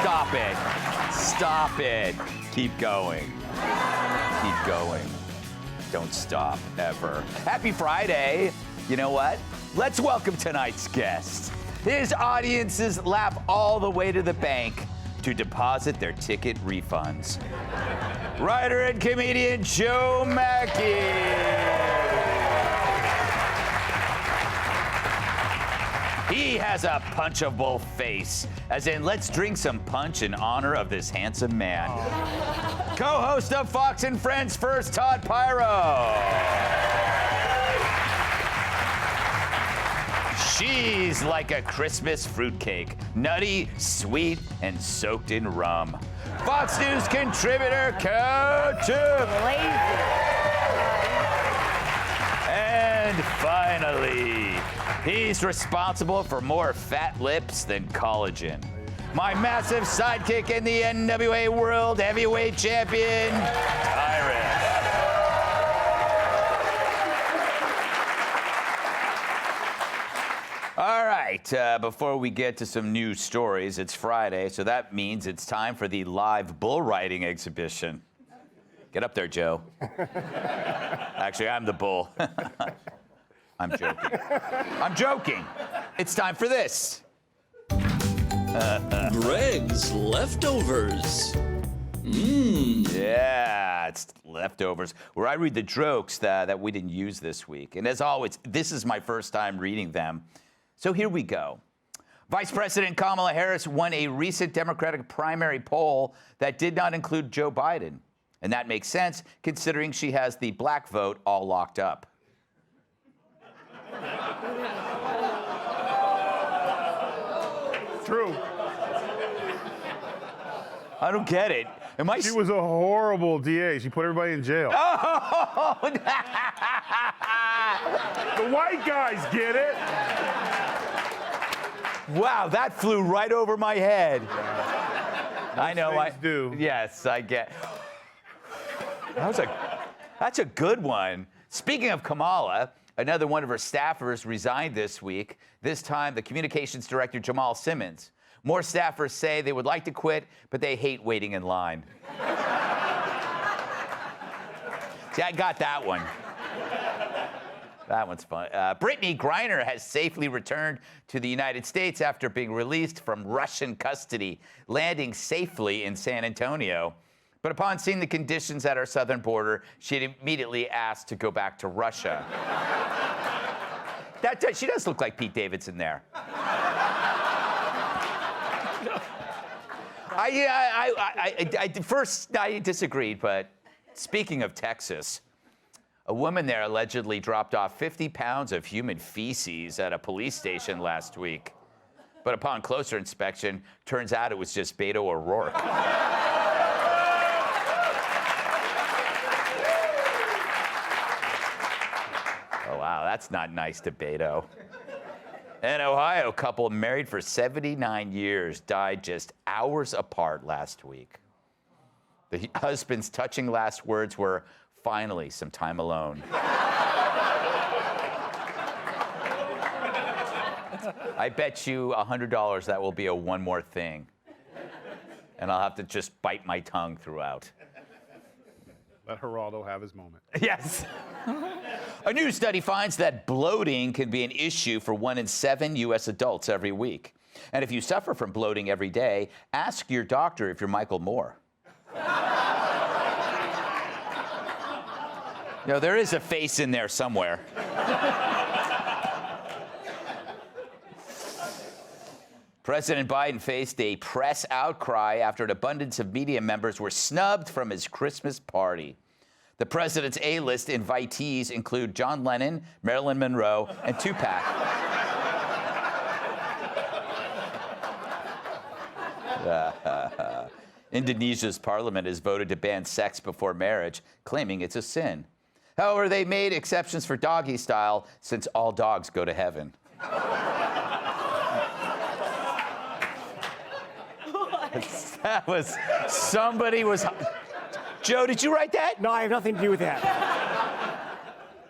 stop it. Stop it. Keep going. Keep going. Don't stop, ever. Happy Friday. You know what? Let's welcome tonight's guest. His audiences laugh all the way to the bank to deposit their ticket refunds. Writer and comedian Joe Mackey. He has a punchable face, as in, let's drink some punch in honor of this handsome man. Co-host of Fox and Friends First, Todd Pyro. She's like a Christmas fruitcake, nutty, sweet, and soaked in rum. Fox News contributor, Coach. And finally, he's responsible for more fat lips than collagen. My massive sidekick in the NWA World Heavyweight Champion, Tyrus. All right, before we get to some news stories, it's Friday, so that means it's time for the live bull riding exhibition. Get up there, Joe. Actually, I'm the bull. I'm joking. I'm joking. It's time for this. Greg's Leftovers. Yeah, it's Leftovers, where I read the jokes that we didn't use this week. And as always, this is my first time reading them. So here we go. Vice President Kamala Harris won a recent Democratic primary poll that did not include Joe Biden. And that makes sense, considering she has the black vote all locked up. True. I don't get it. She was a horrible DA. She put everybody in jail. Oh! The white guys get it. Wow, that flew right over my head. I know. Things do. Yes, I get. That's a good one. Speaking of Kamala, another one of her staffers resigned this week. This time, the communications director, Jamal Simmons. More staffers say they would like to quit, but they hate waiting in line. See, I got that one. That one's fun. Brittany Griner has safely returned to the United States after being released from Russian custody, landing safely in San Antonio. But upon seeing the conditions at our southern border, she immediately asked to go back to Russia. She does look like Pete Davidson there. First, I disagreed, but speaking of Texas, a woman there allegedly dropped off 50 pounds of human feces at a police station last week. But upon closer inspection, turns out it was just Beto O'Rourke. Oh, wow, that's not nice to Beto. An Ohio couple married for 79 years died just hours apart last week. The husband's touching last words were, "Finally, some time alone." I bet you $100 that will be a one more thing. And I'll have to just bite my tongue throughout. Let Geraldo have his moment. Yes. A new study finds that bloating can be an issue for 1 in 7 U.S. adults every week. And if you suffer from bloating every day, ask your doctor if you're Michael Moore. No, there is a face in there somewhere. President Biden faced a press outcry after an abundance of media members were snubbed from his Christmas party. The president's A-list invitees include John Lennon, Marilyn Monroe, and Tupac. Indonesia's parliament has voted to ban sex before marriage, claiming it's a sin. However, they made exceptions for doggy style since all dogs go to heaven. That was, somebody was, Joe, did you write that? No, I have nothing to do with that.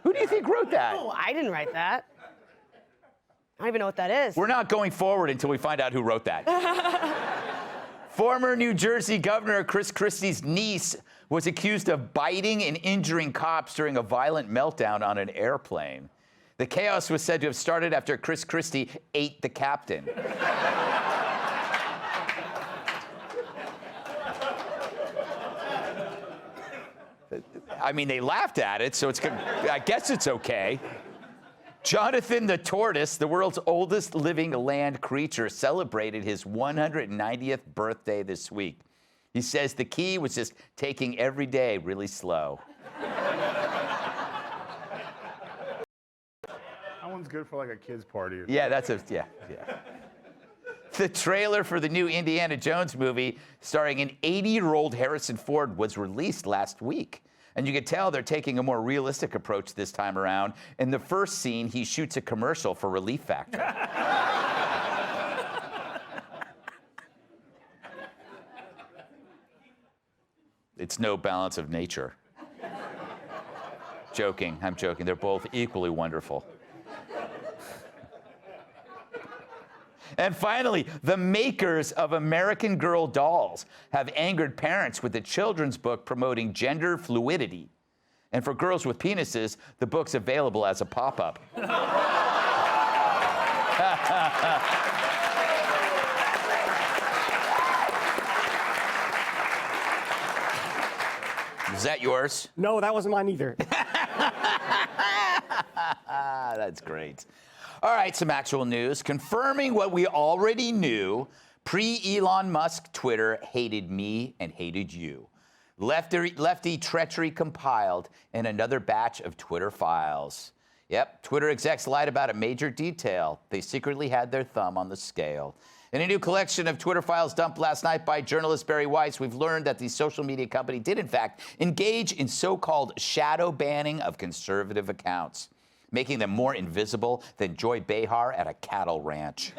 Who do you think wrote that? Oh, I didn't write that. I don't even know what that is. We're not going forward until we find out who wrote that. Former New Jersey Governor Chris Christie's niece was accused of biting and injuring cops during a violent meltdown on an airplane. The chaos was said to have started after Chris Christie ate the captain. I mean, they laughed at it, so I guess it's okay. Jonathan the tortoise, the world's oldest living land creature, celebrated his 190th birthday this week. He says the key was just taking every day really slow. That one's good for like a kid's party. Yeah, yeah. The trailer for the new Indiana Jones movie starring an 80-year-old Harrison Ford was released last week. And you can tell they're taking a more realistic approach this time around. In the first scene, he shoots a commercial for Relief Factor. It's no balance of nature. Joking, I'm joking. They're both equally wonderful. And finally, the makers of American Girl dolls have angered parents with a children's book promoting gender fluidity. And for girls with penises, the book's available as a pop-up. Is that yours? No, that wasn't mine either. That's great. All right, some actual news. Confirming what we already knew, pre-Elon Musk Twitter hated me and hated you. Lefty treachery compiled in another batch of Twitter files. Yep, Twitter execs lied about a major detail. They secretly had their thumb on the scale. In a new collection of Twitter files dumped last night by journalist Barry Weiss, we've learned that the social media company did, in fact, engage in so-called shadow banning of conservative accounts, making them more invisible than Joy Behar at a cattle ranch.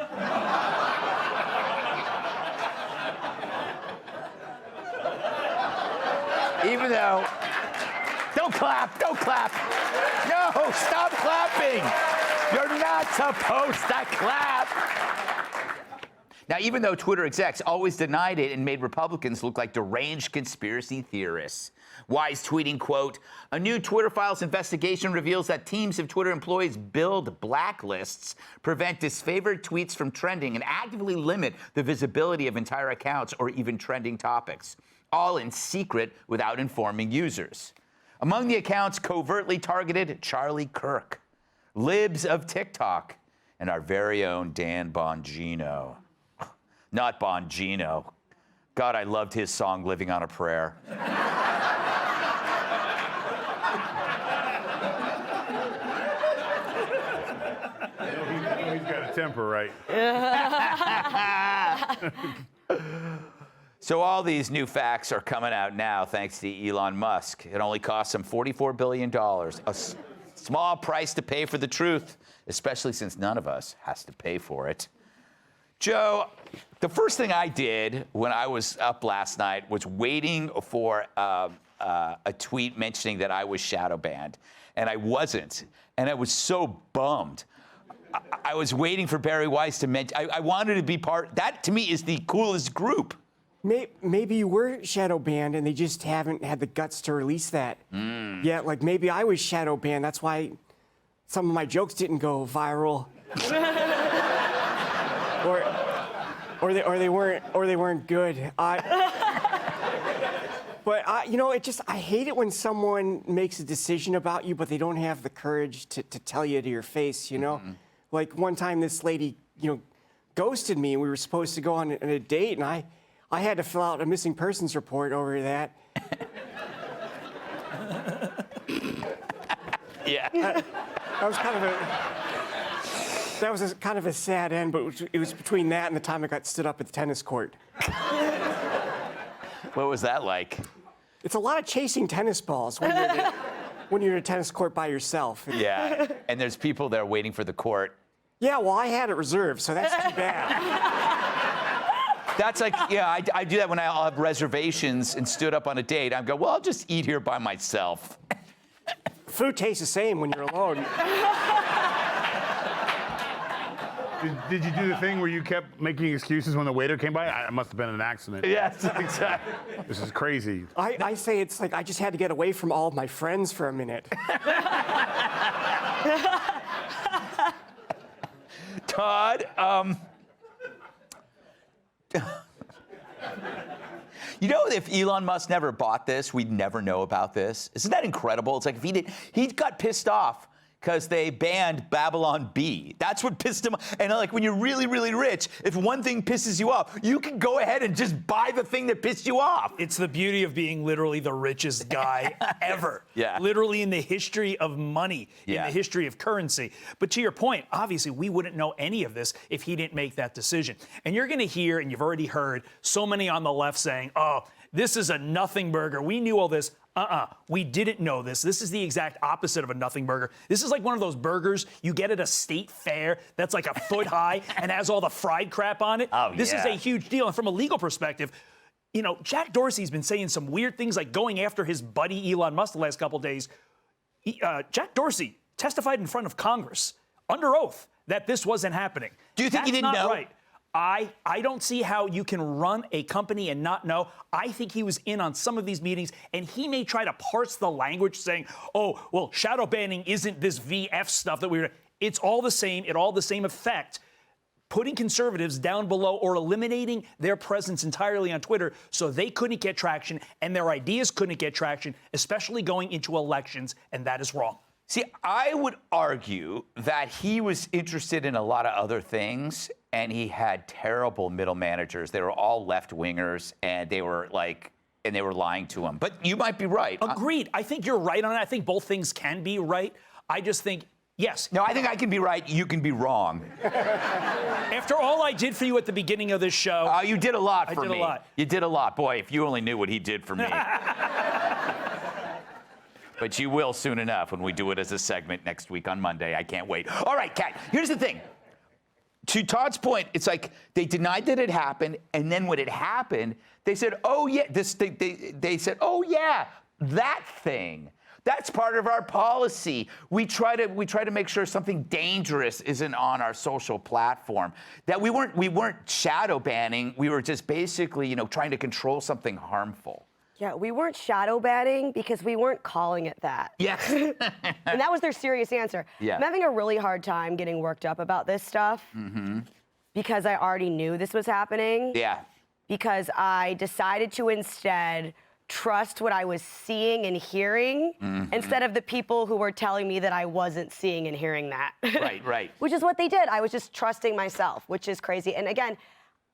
Even though, don't clap, no, stop clapping. You're not supposed to clap. Now, even though Twitter execs always denied it and made Republicans look like deranged conspiracy theorists. Wise tweeting, quote, a new Twitter files investigation reveals that teams of Twitter employees build blacklists, prevent disfavored tweets from trending, and actively limit the visibility of entire accounts or even trending topics, all in secret without informing users. Among the accounts covertly targeted, Charlie Kirk, libs of TikTok, and our very own Dan Bongino. Not Bongino. God, I loved his song, Living on a Prayer. He's got a temper, right? So all these new facts are coming out now thanks to Elon Musk. It only costs him $44 billion, a small price to pay for the truth, especially since none of us has to pay for it. Joe, the first thing I did when I was up last night was waiting for a tweet mentioning that I was shadow banned, and I wasn't, and I was so bummed. I was waiting for Barry Weiss to mention. I wanted to be part. That to me is the coolest group. Maybe you were shadow banned and they just haven't had the guts to release that. Yeah, like maybe I was shadow banned. That's why some of my jokes didn't go viral. or they weren't good. But you know, I hate it when someone makes a decision about you, but they don't have the courage to tell you to your face. You know, like one time this lady, ghosted me, and we were supposed to go on a date, and I had to fill out a missing persons report over that. Yeah. That was kind of a sad end, but it was between that and the time I got stood up at the tennis court. What was that like? It's a lot of chasing tennis balls when you're at a tennis court by yourself. Yeah, and there's people there waiting for the court. Yeah, well, I had it reserved, so that's too bad. That's like, yeah, I do that when I'll have reservations and stood up on a date. I go, well, I'll just eat here by myself. Food tastes the same when you're alone. Did you do the thing where you kept making excuses when the waiter came by? It must have been an accident. Yes, exactly. This is crazy. I say it's like I just had to get away from all of my friends for a minute. Todd, you know, if Elon Musk never bought this, we'd never know about this. Isn't that incredible? It's like if he got pissed off because they banned Babylon Bee. That's what pissed him off. And like when you're really, really rich, if one thing pisses you off, you can go ahead and just buy the thing that pissed you off. It's the beauty of being literally the richest guy ever. Yeah. Literally in the history of money, in Yeah. the history of currency. But to your point, obviously, we wouldn't know any of this if he didn't make that decision. And you're going to hear, and you've already heard, so many on the left saying, oh, this is a nothing burger. We knew all this. We didn't know this. This is the exact opposite of a nothing burger. This is like one of those burgers you get at a state fair that's like a foot high and has all the fried crap on it. Oh, this is yeah. a huge deal. And from a legal perspective, you know, Jack Dorsey's been saying some weird things like going after his buddy Elon Musk the last couple of days. Jack Dorsey testified in front of Congress under oath that this wasn't happening. Do you think he That's didn't not know? Right. I don't see how you can run a company and not know. I think he was in on some of these meetings, and he may try to parse the language saying, oh, well, shadow banning isn't this VF stuff that we were. It's all the same. It all the same effect. Putting conservatives down below or eliminating their presence entirely on Twitter so they couldn't get traction and their ideas couldn't get traction, especially going into elections, and that is wrong. See, I would argue that he was interested in a lot of other things, and he had terrible middle managers. They were all left-wingers, and they were lying to him. But you might be right. Agreed. I think you're right on it. I think both things can be right. I just think, yes. No, I think I can be right. You can be wrong. After all I did for you at the beginning of this show. Oh, you did a lot for me. I did a lot. You did a lot. Boy, if you only knew what he did for me. But you will soon enough when we do it as a segment next week on Monday. I can't wait. All right, Kat, here's the thing. To Todd's point, it's like they denied that it happened, and then when it happened, they said, oh, yeah, they said, oh, yeah, that thing. That's part of our policy. We try to make sure something dangerous isn't on our social platform. That we weren't shadow banning. We were just basically, you know, trying to control something harmful. Yeah, we weren't shadow banning because we weren't calling it that. Yes. And that was their serious answer. Yeah. I'm having a really hard time getting worked up about this stuff because I already knew this was happening. Yeah. Because I decided to instead trust what I was seeing and hearing instead of the people who were telling me that I wasn't seeing and hearing that. Right. Which is what they did. I was just trusting myself, which is crazy. And again,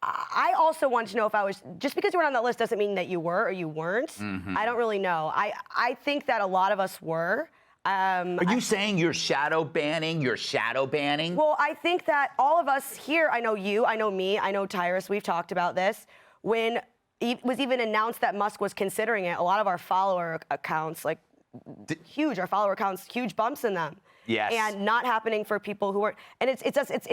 I also wanted to know if I was, just because you were on that list doesn't mean that you were or you weren't. I don't really know. I think that a lot of us were. Are you saying you're shadow banning? You're shadow banning? Well, I think that all of us here, I know you, I know me, I know Tyrus, we've talked about this. When it was even announced that Musk was considering it, a lot of our follower accounts, like huge, our follower accounts, huge bumps in them. Yes. And not happening for people who are, and it's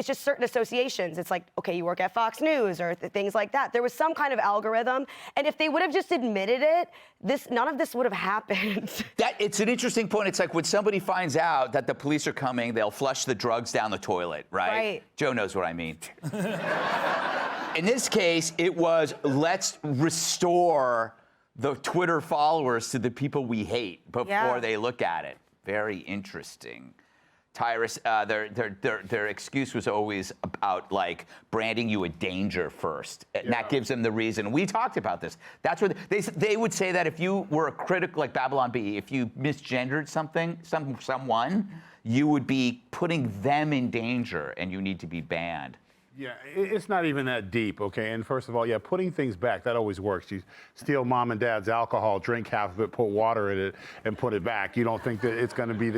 just certain associations. It's like, okay, you work at Fox News or things like that. There was some kind of algorithm, and if they would have just admitted it, none of this would have happened. It's an interesting point. It's like when somebody finds out that the police are coming, they'll flush the drugs down the toilet, right? Right. Joe knows what I mean. In this case, it was let's restore the Twitter followers to the people we hate before they look at it. Very interesting. Tyrus, their excuse was always about like branding you a danger first. And that gives them the reason. We talked about this. That's what they would say that if you were a critic like Babylon Bee, if you misgendered someone, you would be putting them in danger and you need to be banned. Yeah, it's not even that deep, okay? And first of all, yeah, putting things back, that always works. You steal mom and dad's alcohol, drink half of it, put water in it, and put it back. You don't think that it's going to be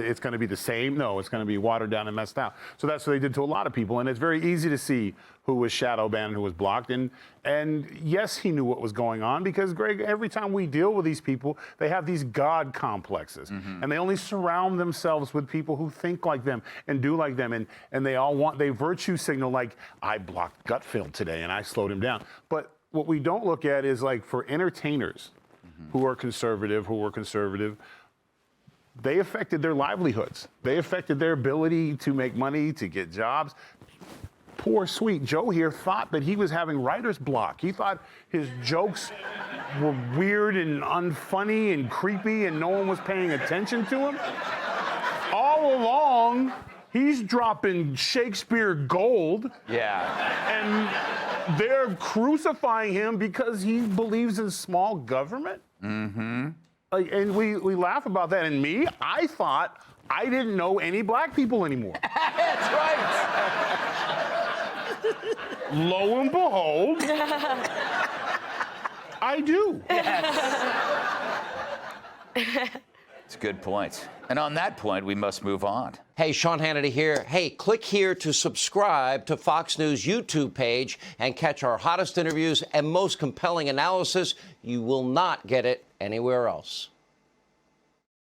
the same? No, it's going to be watered down and messed out. So that's what they did to a lot of people, and it's very easy to see who was shadow banned and who was blocked. And yes, he knew what was going on because, Greg, every time we deal with these people, they have these God complexes. And they only surround themselves with people who think like them and do like them. And they virtue signal like, I blocked Gutfeld today and I slowed him down. But what we don't look at is like for entertainers who were conservative, they affected their livelihoods. They affected their ability to make money, to get jobs. poor, sweet Joe here thought that he was having writer's block. He thought his jokes were weird and unfunny and creepy and no one was paying attention to him. All along, he's dropping Shakespeare gold. Yeah. And they're crucifying him because he believes in small government. Mm-hmm. And we laugh about that. And me, I thought I didn't know any black people anymore. That's right. Lo and behold, I do. It's a good point. And on that point, we must move on. Hey, Sean Hannity here. Hey, click here to subscribe to Fox News YouTube page and catch our hottest interviews and most compelling analysis. You will not get it anywhere else.